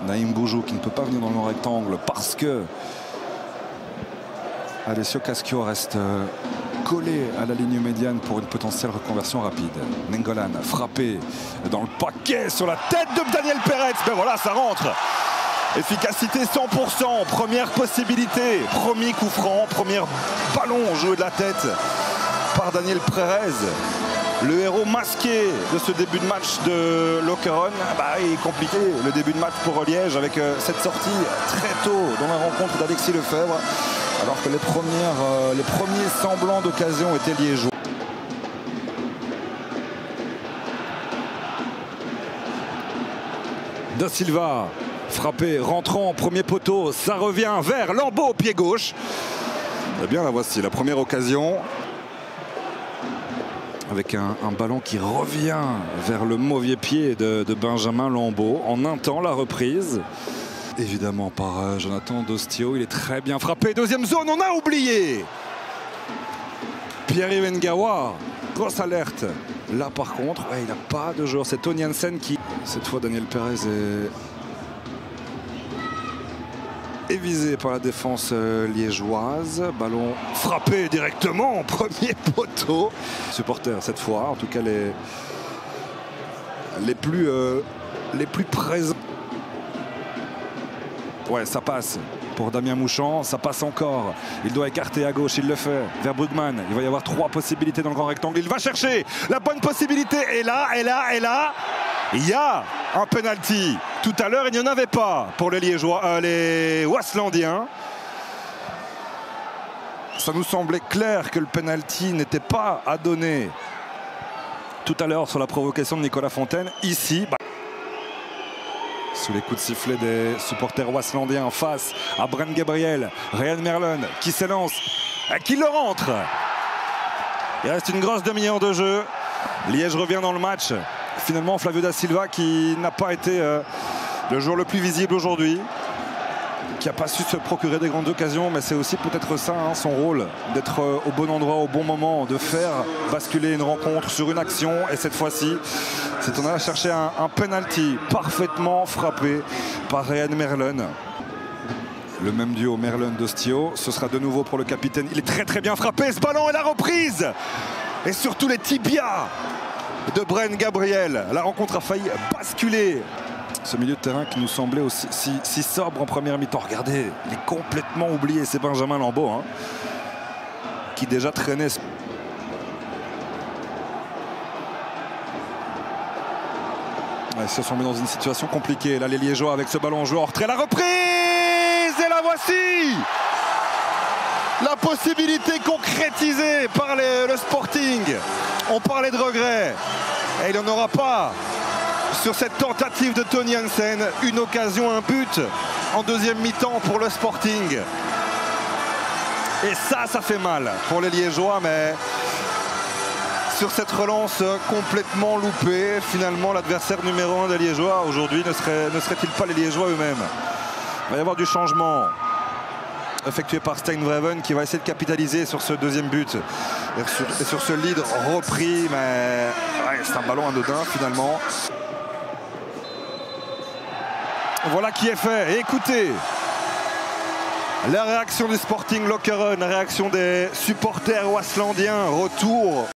Naïm Boujou qui ne peut pas venir dans le rectangle parce que Alessio Caschio reste collé à la ligne médiane pour une potentielle reconversion rapide. Nengolan frappé dans le paquet sur la tête de Daniel Peretz. Ben voilà, ça rentre. Efficacité 100%, première possibilité, premier coup franc, premier ballon joué de la tête par Daniel Perez. Le héros masqué de ce début de match de Lokeren. Il est compliqué le début de match pour Liège avec cette sortie très tôt dans la rencontre d'Alexis Lefebvre. Alors que les premiers semblants d'occasion étaient liégeois. Da Silva, frappé, rentrant, premier poteau, ça revient vers Lambeau au pied gauche. Eh bien, la voici, la première occasion. Avec un ballon qui revient vers le mauvais pied de Benjamin Lambeau. En un temps, la reprise. Évidemment par Jonathan Dostio. Il est très bien frappé. Deuxième zone, on a oublié. Pierre-Yves Ngawa, grosse alerte. Là, par contre, il n'a pas de joueur. C'est Tony Hansen qui... Cette fois, Daniel Perez est visé par la défense liégeoise. Ballon frappé directement, premier poteau. Supporters cette fois, en tout cas les plus présents. Ouais, ça passe pour Damien Mouchant, ça passe encore. Il doit écarter à gauche, il le fait vers Brugman. Il va y avoir 3 possibilités dans le grand rectangle. Il va chercher la bonne possibilité. Et là, il y a un penalty. Tout à l'heure, il n'y en avait pas pour les Liégeois, les Waaslandiens. Ça nous semblait clair que le penalty n'était pas à donner tout à l'heure sur la provocation de Nicolas Fontaine. Ici, sous les coups de sifflet des supporters waaslandiens face à Brent Gabriel, Ryan Merlin qui s'élance, qui le rentre. Il reste une grosse demi-heure de jeu. Liège revient dans le match. Finalement, Flavio Da Silva qui n'a pas été le joueur le plus visible aujourd'hui, qui n'a pas su se procurer des grandes occasions, mais c'est aussi peut-être ça son rôle, d'être au bon endroit au bon moment, de faire basculer une rencontre sur une action. Et cette fois-ci, c'est on a cherché un penalty parfaitement frappé par Ryan Merlin. Le même duo Merlin-Dostio, ce sera de nouveau pour le capitaine. Il est très très bien frappé ce ballon et la reprise. Et surtout les tibias de Brent Gabriel. La rencontre a failli basculer. Ce milieu de terrain qui nous semblait aussi si sobre en première mi-temps. Regardez, il est complètement oublié. C'est Benjamin Lambeau qui déjà traînait. Ils se sont mis dans une situation compliquée. Là, les Liégeois avec ce ballon joué en retrait. La reprise! Et la voici! La possibilité concrétisée par le Sporting. On parlait de regret. Et il n'y en aura pas sur cette tentative de Tony Hansen. Une occasion, un but en deuxième mi-temps pour le Sporting. Et ça fait mal pour les Liégeois, mais sur cette relance complètement loupée, finalement l'adversaire numéro 1 des Liégeois aujourd'hui ne serait-il pas les Liégeois eux-mêmes? Il va y avoir du changement effectué par Steinvreven qui va essayer de capitaliser sur ce deuxième but et sur ce lead repris, mais c'est un ballon anodin finalement. Voilà qui est fait. Et écoutez la réaction du Sporting Lokeren, la réaction des supporters waaslandiens, retour